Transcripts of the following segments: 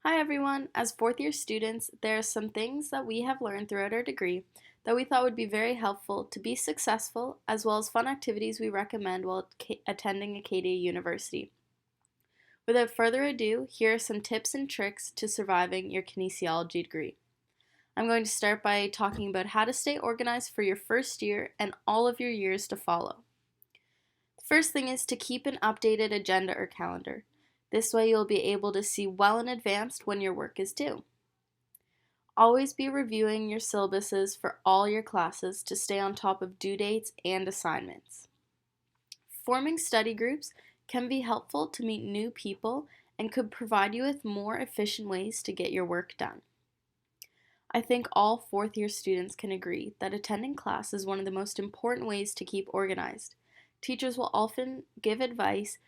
Hi everyone! As fourth year students, there are some things that we have learned throughout our degree that we thought would be very helpful to be successful, as well as fun activities we recommend while attending Acadia University. Without further ado, here are some tips and tricks to surviving your kinesiology degree. I'm going to start by talking about how to stay organized for your first year and all of your years to follow. The first thing is to keep an updated agenda or calendar. This way you'll be able to see well in advance when your work is due. Always be reviewing your syllabuses for all your classes to stay on top of due dates and assignments. Forming study groups can be helpful to meet new people and could provide you with more efficient ways to get your work done. I think all fourth year students can agree that attending class is one of the most important ways to keep organized. Teachers will often give advice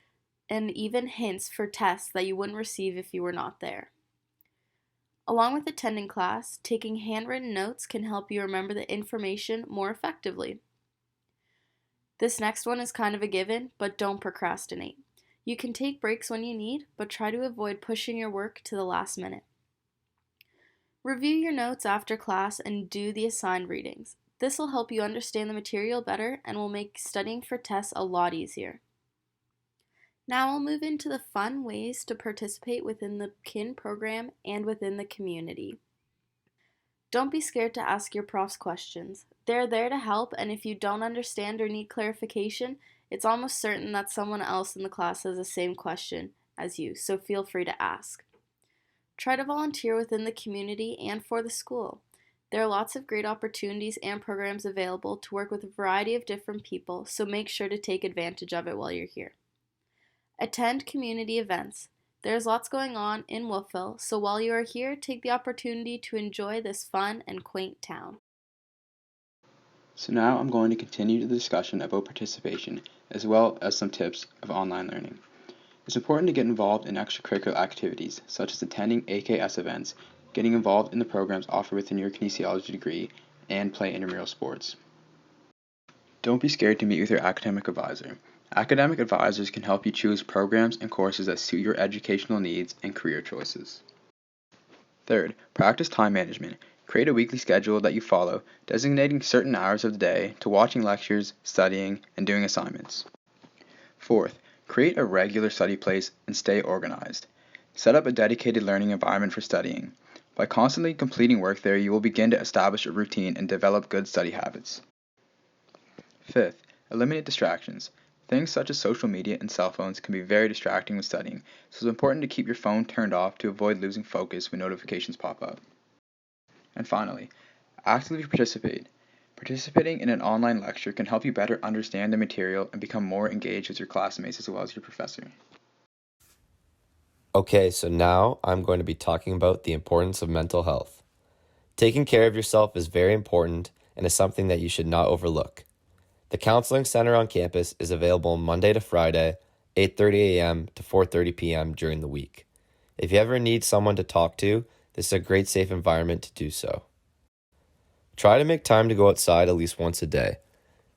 and even hints for tests that you wouldn't receive if you were not there. Along with attending class, taking handwritten notes can help you remember the information more effectively. This next one is kind of a given, but don't procrastinate. You can take breaks when you need, but try to avoid pushing your work to the last minute. Review your notes after class and do the assigned readings. This will help you understand the material better and will make studying for tests a lot easier. Now I'll move into the fun ways to participate within the KIN program and within the community. Don't be scared to ask your profs questions. They're there to help, and if you don't understand or need clarification, it's almost certain that someone else in the class has the same question as you, so feel free to ask. Try to volunteer within the community and for the school. There are lots of great opportunities and programs available to work with a variety of different people, so make sure to take advantage of it while you're here. Attend community events. There's lots going on in Wolfville, so while you are here, take the opportunity to enjoy this fun and quaint town. So now I'm going to continue the discussion about participation, as well as some tips of online learning. It's important to get involved in extracurricular activities, such as attending AKS events, getting involved in the programs offered within your kinesiology degree, and play intramural sports. Don't be scared to meet with your academic advisor. Academic advisors can help you choose programs and courses that suit your educational needs and career choices. Third, practice time management. Create a weekly schedule that you follow, designating certain hours of the day to watching lectures, studying, and doing assignments. Fourth, create a regular study place and stay organized. Set up a dedicated learning environment for studying. By constantly completing work there, you will begin to establish a routine and develop good study habits. Fifth, eliminate distractions. Things such as social media and cell phones can be very distracting when studying, so it's important to keep your phone turned off to avoid losing focus when notifications pop up. And finally, actively participate. Participating in an online lecture can help you better understand the material and become more engaged with your classmates as well as your professor. Okay, so now I'm going to be talking about the importance of mental health. Taking care of yourself is very important and is something that you should not overlook. The Counseling Center on campus is available Monday to Friday, 8:30 a.m. to 4:30 p.m. during the week. If you ever need someone to talk to, this is a great safe environment to do so. Try to make time to go outside at least once a day.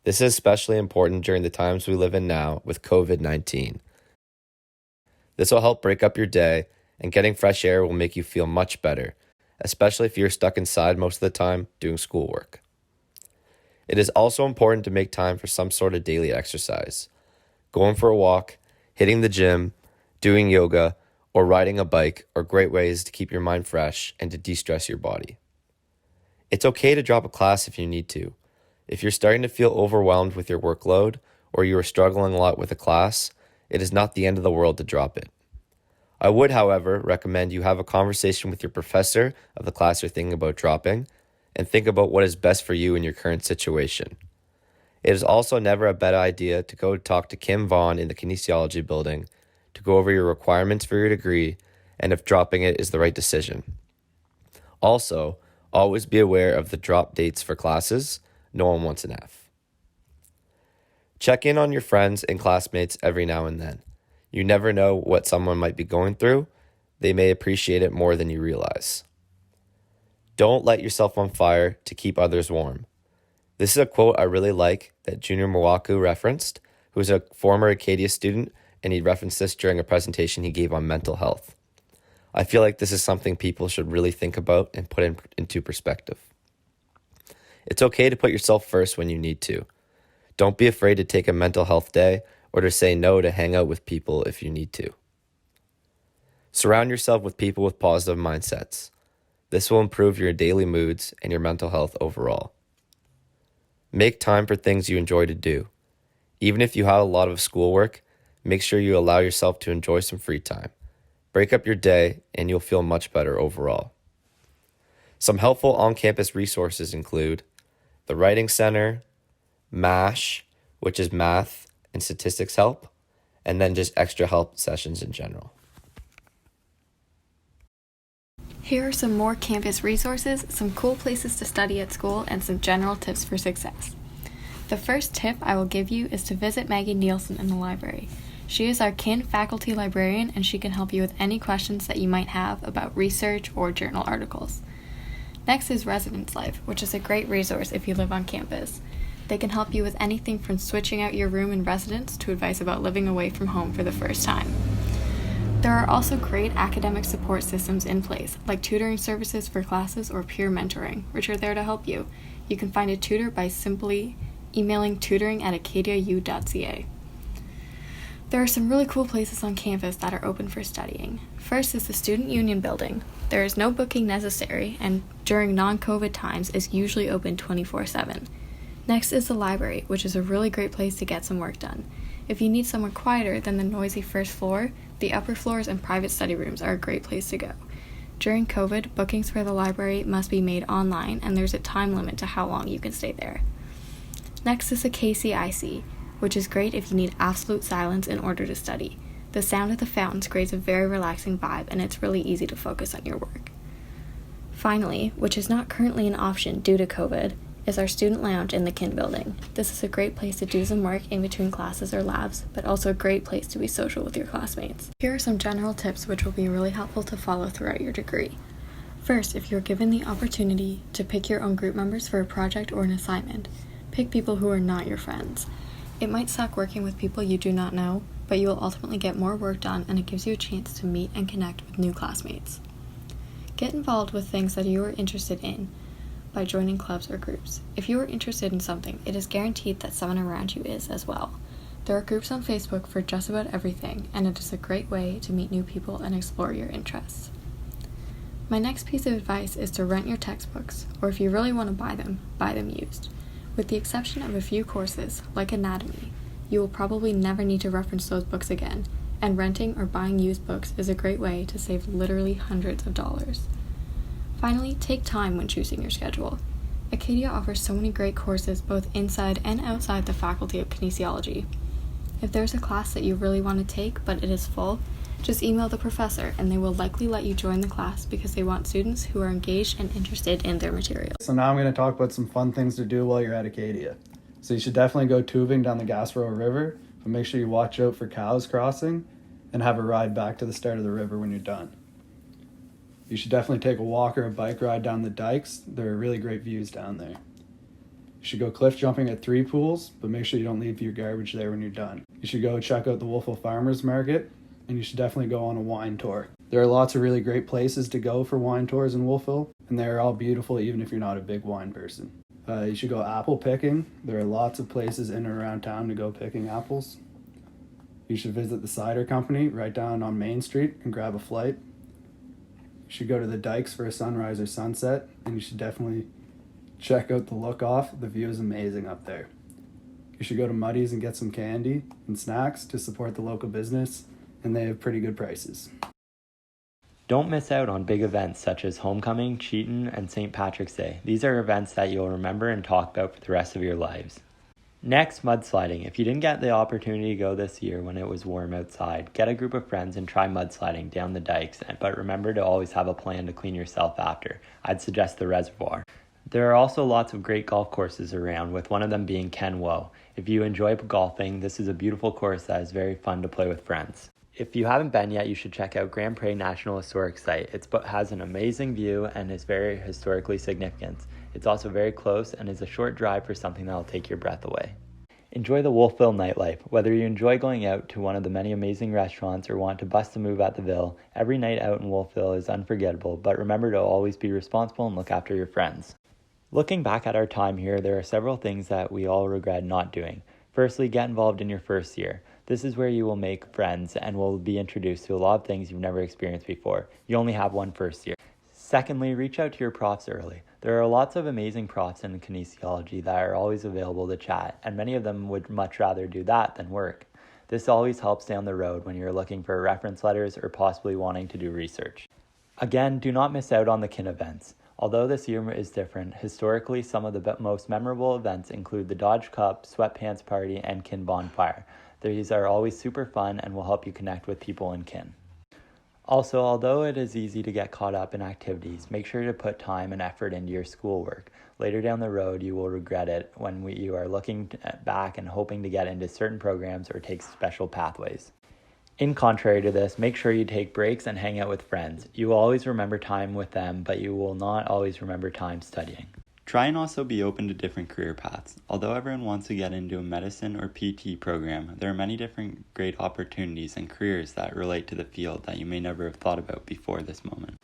This is especially important during the times we live in now with COVID-19. This will help break up your day, and getting fresh air will make you feel much better, especially if you're stuck inside most of the time doing schoolwork. It is also important to make time for some sort of daily exercise. Going for a walk, hitting the gym, doing yoga, or riding a bike are great ways to keep your mind fresh and to de-stress your body. It's okay to drop a class if you need to. If you're starting to feel overwhelmed with your workload or you are struggling a lot with a class, it is not the end of the world to drop it. I would, however, recommend you have a conversation with your professor of the class you're thinking about dropping and think about what is best for you in your current situation. It is also never a bad idea to go talk to Kim Vaughn in the kinesiology building to go over your requirements for your degree and if dropping it is the right decision. Also, always be aware of the drop dates for classes. No one wants an F. Check in on your friends and classmates every now and then. You never know what someone might be going through. They may appreciate it more than you realize. Don't light yourself on fire to keep others warm. This is a quote I really like that Junior Mwaku referenced, who is a former Acadia student, and he referenced this during a presentation he gave on mental health. I feel like this is something people should really think about and put into perspective. It's okay to put yourself first when you need to. Don't be afraid to take a mental health day or to say no to hang out with people if you need to. Surround yourself with people with positive mindsets. This will improve your daily moods and your mental health overall. Make time for things you enjoy to do. Even if you have a lot of schoolwork, make sure you allow yourself to enjoy some free time. Break up your day and you'll feel much better overall. Some helpful on-campus resources include the Writing Center, MASH, which is math and statistics help, and then just extra help sessions in general. Here are some more campus resources, some cool places to study at school, and some general tips for success. The first tip I will give you is to visit Maggie Nielsen in the library. She is our kin faculty librarian, and she can help you with any questions that you might have about research or journal articles. Next is Residence Life, which is a great resource if you live on campus. They can help you with anything from switching out your room in residence to advice about living away from home for the first time. There are also great academic support systems in place, like tutoring services for classes or peer mentoring, which are there to help you. You can find a tutor by simply emailing tutoring@acadiau.ca. There are some really cool places on campus that are open for studying. First is the Student Union Building. There is no booking necessary, and during non-COVID times is usually open 24/7. Next is the library, which is a really great place to get some work done. If you need somewhere quieter than the noisy first floor, the upper floors and private study rooms are a great place to go. During COVID, bookings for the library must be made online, and there's a time limit to how long you can stay there. Next is the KCIC, which is great if you need absolute silence in order to study. The sound of the fountains creates a very relaxing vibe, and it's really easy to focus on your work. Finally, which is not currently an option due to COVID, is our student lounge in the kin building. This is a great place to do some work in between classes or labs, but also a great place to be social with your classmates. Here are some general tips which will be really helpful to follow throughout your degree. First, if you're given the opportunity to pick your own group members for a project or an assignment, pick people who are not your friends. It might suck working with people you do not know, but you will ultimately get more work done, and it gives you a chance to meet and connect with new classmates. Get involved with things that you are interested in by joining clubs or groups. If you are interested in something, it is guaranteed that someone around you is as well. There are groups on Facebook for just about everything, and it is a great way to meet new people and explore your interests. My next piece of advice is to rent your textbooks, or if you really want to buy them used. With the exception of a few courses, like anatomy, you will probably never need to reference those books again, and renting or buying used books is a great way to save literally hundreds of dollars. Finally, take time when choosing your schedule. Acadia offers so many great courses both inside and outside the Faculty of Kinesiology. If there's a class that you really want to take but it is full, just email the professor and they will likely let you join the class because they want students who are engaged and interested in their material. So now I'm going to talk about some fun things to do while you're at Acadia. So you should definitely go tubing down the Gaspereau River, but make sure you watch out for cows crossing and have a ride back to the start of the river when you're done. You should definitely take a walk or a bike ride down the dikes. There are really great views down there. You should go cliff jumping at 3 pools, but make sure you don't leave your garbage there when you're done. You should go check out the Wolfville Farmers Market, and you should definitely go on a wine tour. There are lots of really great places to go for wine tours in Wolfville, and they're all beautiful even if you're not a big wine person. You should go apple picking. There are lots of places in and around town to go picking apples. You should visit the cider company right down on Main Street and grab a flight. You should go to the dikes for a sunrise or sunset, and you should definitely check out the look off. The view is amazing up there. You should go to Muddy's and get some candy and snacks to support the local business, and they have pretty good prices. Don't miss out on big events such as Homecoming, Cheatin', and St. Patrick's Day. These are events that you'll remember and talk about for the rest of your lives. Next, mudsliding. If you didn't get the opportunity to go this year when it was warm outside, get a group of friends and try mudsliding down the dikes, but remember to always have a plan to clean yourself after. I'd suggest the reservoir. There are also lots of great golf courses around, with one of them being Ken Woe. If you enjoy golfing, this is a beautiful course that is very fun to play with friends. If you haven't been yet, you should check out Grand Prairie National Historic Site. It has an amazing view and is very historically significant. It's also very close and is a short drive for something that will take your breath away. Enjoy the Wolfville nightlife. Whether you enjoy going out to one of the many amazing restaurants or want to bust a move at the Ville, every night out in Wolfville is unforgettable, but remember to always be responsible and look after your friends. Looking back at our time here, there are several things that we all regret not doing. Firstly, get involved in your first year. This is where you will make friends and will be introduced to a lot of things you've never experienced before. You only have one first year. Secondly, reach out to your profs early. There are lots of amazing profs in kinesiology that are always available to chat, and many of them would much rather do that than work. This always helps down the road when you're looking for reference letters or possibly wanting to do research. Again, do not miss out on the kin events. Although this year is different, historically some of the most memorable events include the Dodge Cup, Sweatpants Party, and Kin Bonfire. These are always super fun and will help you connect with people in kin. Also, although it is easy to get caught up in activities, make sure to put time and effort into your schoolwork. Later down the road, you will regret it when you are looking back and hoping to get into certain programs or take special pathways. In contrary to this, make sure you take breaks and hang out with friends. You will always remember time with them, but you will not always remember time studying. Try and also be open to different career paths. Although everyone wants to get into a medicine or PT program, there are many different great opportunities and careers that relate to the field that you may never have thought about before this moment.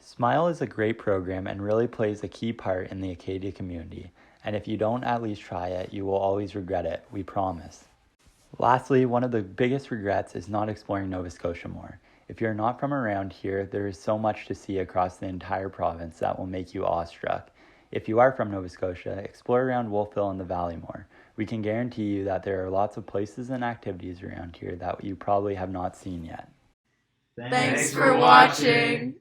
SMILE is a great program and really plays a key part in the Acadia community. And if you don't at least try it, you will always regret it, we promise. Lastly, one of the biggest regrets is not exploring Nova Scotia more. If you're not from around here, there is so much to see across the entire province that will make you awestruck. If you are from Nova Scotia, explore around Wolfville and the Valley more. We can guarantee you that there are lots of places and activities around here that you probably have not seen yet. Thanks for watching!